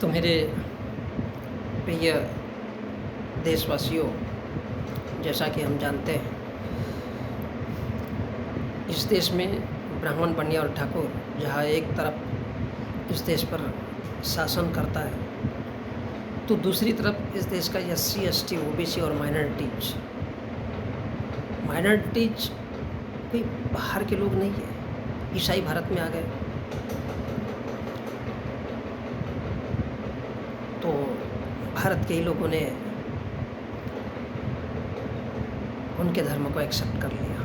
तो मेरे प्रिय देशवासियों, जैसा कि हम जानते हैं, इस देश में ब्राह्मण, बनिया और ठाकुर जहाँ एक तरफ इस देश पर शासन करता है, तो दूसरी तरफ इस देश का SC, ST, OBC और माइनॉरिटीज कोई बाहर के लोग नहीं है। ईसाई भारत में आ गए तो भारत के ही लोगों ने उनके धर्म को एक्सेप्ट कर लिया।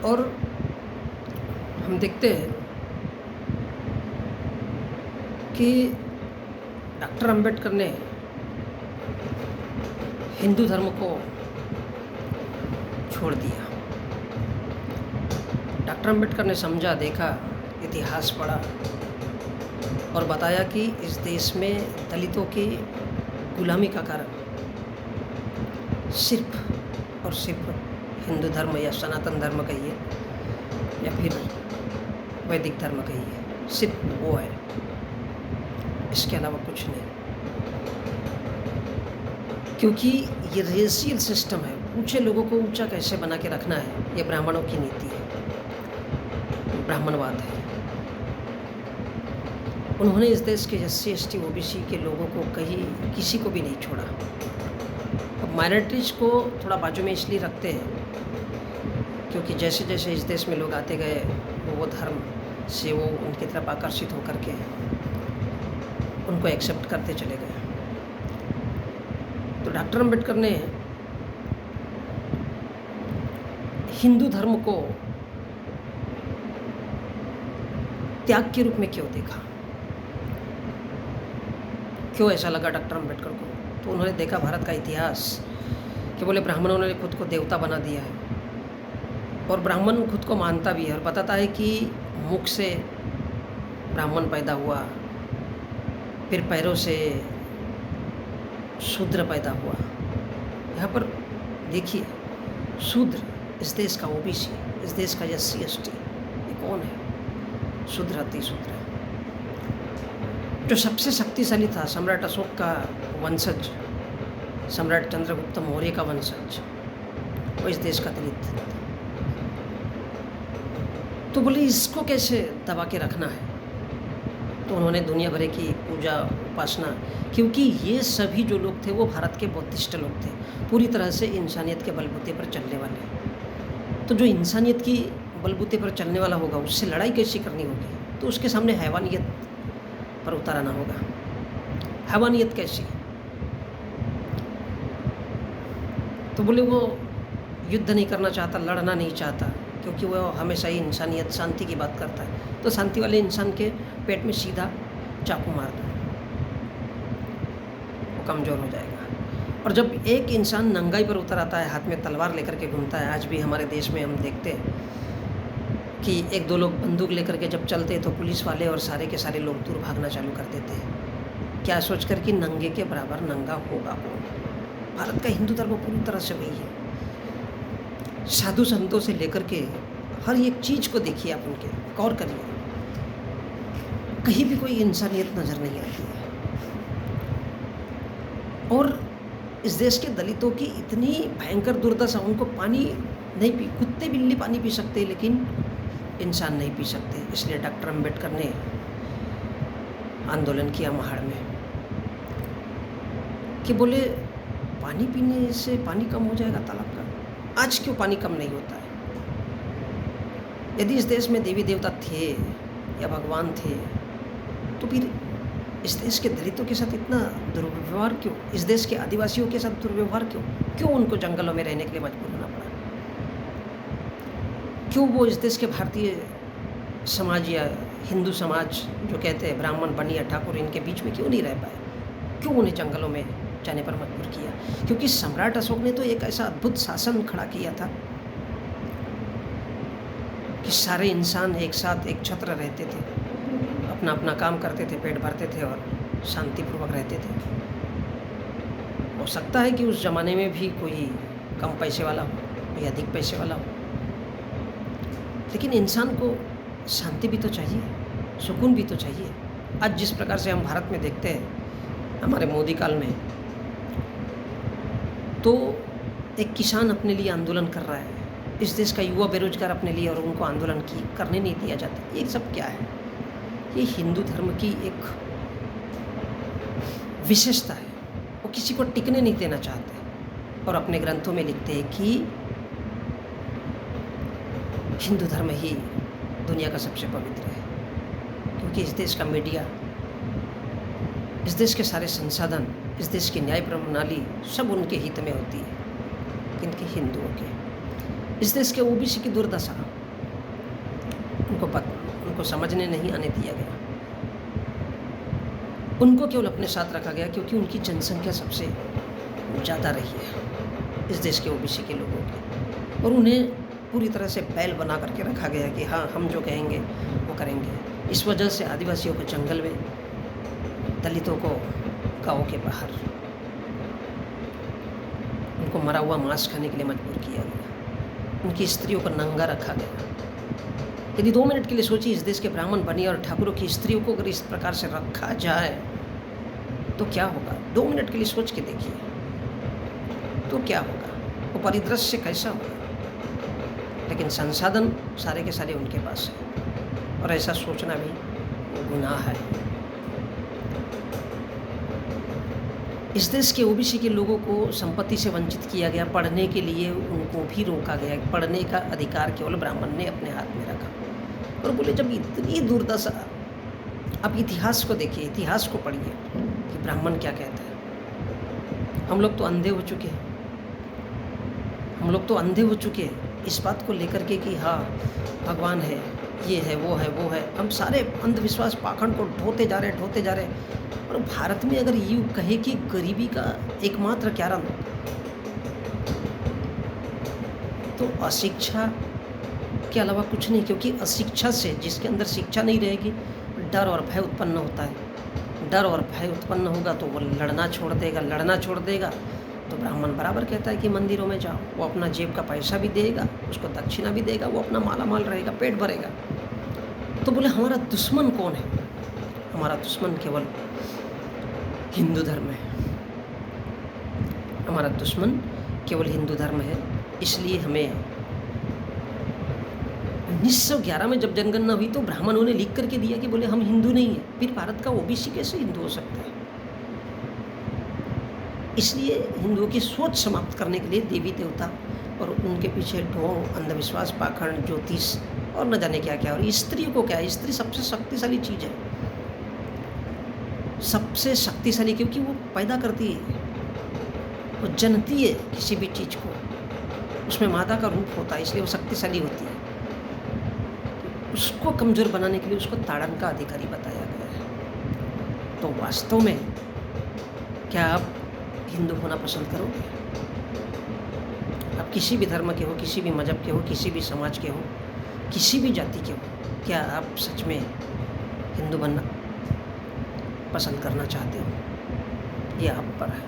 और हम देखते हैं कि डॉक्टर अंबेडकर ने हिंदू धर्म को छोड़ दिया। डॉक्टर अंबेडकर ने समझा, देखा, इतिहास पढ़ा और बताया कि इस देश में दलितों की गुलामी का कारण सिर्फ और सिर्फ हिंदू धर्म या सनातन धर्म कहिए या फिर वैदिक धर्म कहिए, सिर्फ वो है, इसके अलावा कुछ नहीं। क्योंकि ये रेशियल सिस्टम है, ऊंचे लोगों को ऊंचा कैसे बना के रखना है, ये ब्राह्मणों की नीति है, ब्राह्मणवाद है। उन्होंने इस देश के SC, ST, OBC के लोगों को कहीं किसी को भी नहीं छोड़ा। अब माइनॉरिटीज़ को थोड़ा बाजू में इसलिए रखते हैं क्योंकि जैसे जैसे इस देश में लोग आते गए वो धर्म से वो उनकी तरफ आकर्षित होकर के उनको एक्सेप्ट करते चले गए। तो डॉक्टर अंबेडकर ने हिंदू धर्म को त्याग के रूप में क्यों देखा, क्यों ऐसा लगा डॉक्टर अंबेडकर को? तो उन्होंने देखा भारत का इतिहास कि बोले ब्राह्मणों ने खुद को देवता बना दिया है और ब्राह्मण खुद को मानता भी है और बताता है कि मुख से ब्राह्मण पैदा हुआ, फिर पैरों से शूद्र पैदा हुआ। यहाँ पर देखिए, शूद्र इस देश का OBC, इस देश का SC, ST, ये कौन है? शूद्र अति शूद्र। जो सबसे शक्तिशाली था, सम्राट अशोक का वंशज, सम्राट चंद्रगुप्त मौर्य का वंशज, वो इस देश का दलित था। तो बोले इसको कैसे दबा के रखना है? तो उन्होंने दुनिया भर की पूजा उपासना, क्योंकि ये सभी जो लोग थे वो भारत के बौद्धिस्ट लोग थे, पूरी तरह से इंसानियत के बलबूते पर चलने वाले। तो जो इंसानियत की बलबूते पर चलने वाला होगा उससे लड़ाई कैसी करनी होगी? तो उसके सामने हैवानियत पर उतर आना होगा। हैवानियत कैसी? तो बोले वो युद्ध नहीं करना चाहता, लड़ना नहीं चाहता, क्योंकि वो हमेशा ही इंसानियत, शांति की बात करता है। तो शांति वाले इंसान के पेट में सीधा चाकू मार दो, वो कमज़ोर हो जाएगा। और जब एक इंसान नंगाई पर उतर आता है, हाथ में तलवार लेकर के घूमता है, आज भी हमारे देश में हम देखते हैं कि एक दो लोग बंदूक लेकर के जब चलते हैं तो पुलिस वाले और सारे के सारे लोग दूर भागना चालू कर देते हैं। क्या सोच कर कि नंगे के बराबर नंगा होगा कौन? भारत का हिंदू धर्म पूरी तरह से वही है। साधु संतों से लेकर के हर एक चीज़ को देखिए, आप उनके गौर करिए, कहीं भी कोई इंसानियत नज़र नहीं आती है। और इस देश के दलितों की इतनी भयंकर दुर्दशा, उनको पानी नहीं पी, कुत्ते बिल्ली पानी पी सकते हैं लेकिन इंसान नहीं पी सकते। इसलिए डॉक्टर अंबेडकर ने आंदोलन किया महाड़ में कि बोले पानी पीने से पानी कम हो जाएगा तालाब का। आज क्यों पानी कम नहीं होता है? यदि इस देश में देवी देवता थे या भगवान थे तो फिर इस देश के दलितों के साथ इतना दुर्व्यवहार क्यों? इस देश के आदिवासियों के साथ दुर्व्यवहार क्यों? क्यों उनको जंगलों में रहने के लिए मजबूर होना पड़ा? क्यों वो इस देश के भारतीय समाज या हिंदू समाज जो कहते हैं ब्राह्मण, बनिया, ठाकुर, इनके बीच में क्यों नहीं रह पाए? क्यों उन्हें जंगलों में जाने पर मजबूर किया? क्योंकि सम्राट अशोक ने तो एक ऐसा अद्भुत शासन खड़ा किया था कि सारे इंसान एक साथ एक छत्र रहते थे, अपना अपना काम करते थे, पेट भरते थे और शांतिपूर्वक रहते थे। हो सकता है कि उस ज़माने में भी कोई कम पैसे वाला हो, कोई अधिक पैसे वाला हो, लेकिन इंसान को शांति भी तो चाहिए, सुकून भी तो चाहिए। आज जिस प्रकार से हम भारत में देखते हैं, हमारे मोदी काल में, तो एक किसान अपने लिए आंदोलन कर रहा है, इस देश का युवा बेरोजगार अपने लिए, और उनको आंदोलन करने नहीं दिया जाता। ये सब क्या है? ये हिंदू धर्म की एक विशेषता है। वो किसी को टिकने नहीं देना चाहते और अपने ग्रंथों में लिखते हैं कि हिंदू धर्म ही दुनिया का सबसे पवित्र है, क्योंकि इस देश का मीडिया, इस देश के सारे संसाधन, इस देश की न्याय प्रणाली सब उनके हित में होती है, किनके? हिंदुओं के। इस देश के ओबीसी की दुर्दशा उनको समझने नहीं आने दिया गया। उनको केवल अपने साथ रखा गया क्योंकि उनकी जनसंख्या सबसे ज़्यादा रही है इस देश के ओबीसी के लोगों की, और उन्हें पूरी तरह से बैल बना करके रखा गया कि हाँ, हम जो कहेंगे वो करेंगे। इस वजह से आदिवासियों को जंगल में, दलितों को गाँव के बाहर, उनको मरा हुआ मांस खाने के लिए मजबूर किया गया। उनकी स्त्रियों को नंगा रखा गया। यदि 2 मिनट के लिए सोचिए, इस देश के ब्राह्मण बनिए और ठाकुरों की स्त्रियों को अगर इस प्रकार से रखा जाए तो क्या होगा? 2 मिनट के लिए सोच के देखिए, तो क्या होगा? वो परिदृश्य कैसा होगा? लेकिन संसाधन सारे के सारे उनके पास है, और ऐसा सोचना भी गुनाह है। इस देश के ओबीसी के लोगों को संपत्ति से वंचित किया गया, पढ़ने के लिए उनको भी रोका गया। पढ़ने का अधिकार केवल ब्राह्मण ने अपने हाथ में रखा, और बोले जब इतनी दुर्दशा, अब इतिहास को देखिए, इतिहास को पढ़िए कि ब्राह्मण क्या कहता है। हम लोग तो अंधे हो चुके हैं, हम लोग तो अंधे हो चुके हैं इस बात को लेकर के कि हाँ, भगवान है, ये है, वो है, वो है। हम सारे अंधविश्वास, पाखंड को ढोते जा रहे। और भारत में अगर यूँ कहे कि गरीबी का एकमात्र कारण तो अशिक्षा के अलावा कुछ नहीं, क्योंकि अशिक्षा से, जिसके अंदर शिक्षा नहीं रहेगी, डर और भय उत्पन्न होता है। डर और भय उत्पन्न होगा तो वो लड़ना छोड़ देगा। तो ब्राह्मण बराबर कहता है कि मंदिरों में जाओ, वो अपना जेब का पैसा भी देगा, उसको दक्षिणा भी देगा, वो अपना मालामाल रहेगा, पेट भरेगा। तो बोले हमारा दुश्मन कौन है? हमारा दुश्मन केवल हिंदू धर्म है। हमारा दुश्मन केवल हिंदू धर्म है। इसलिए हमें 1911 में जब जनगणना हुई तो ब्राह्मणों ने लिख करके दिया कि बोले हम हिंदू नहीं है। फिर भारत का ओबीसी कैसे हिंदू हो सकता है? इसलिए हिंदुओं की सोच समाप्त करने के लिए देवी देवता और उनके पीछे ढोंग, अंधविश्वास, पाखंड, ज्योतिष और न जाने क्या क्या। और स्त्री को क्या है? स्त्री सबसे शक्तिशाली चीज़ है, सबसे शक्तिशाली, क्योंकि वो पैदा करती है, वो जनती है किसी भी चीज़ को, उसमें मादा का रूप होता है, इसलिए वो शक्तिशाली होती है। उसको कमज़ोर बनाने के लिए उसको ताड़न का अधिकारी बताया गया है। तो वास्तव में क्या आप हिंदू होना पसंद करोगे? आप किसी भी धर्म के हो, किसी भी मज़हब के हो, किसी भी समाज के हो, किसी भी जाति के हो, क्या आप सच में हिंदू बनना पसंद करना चाहते हो? ये आप पर है।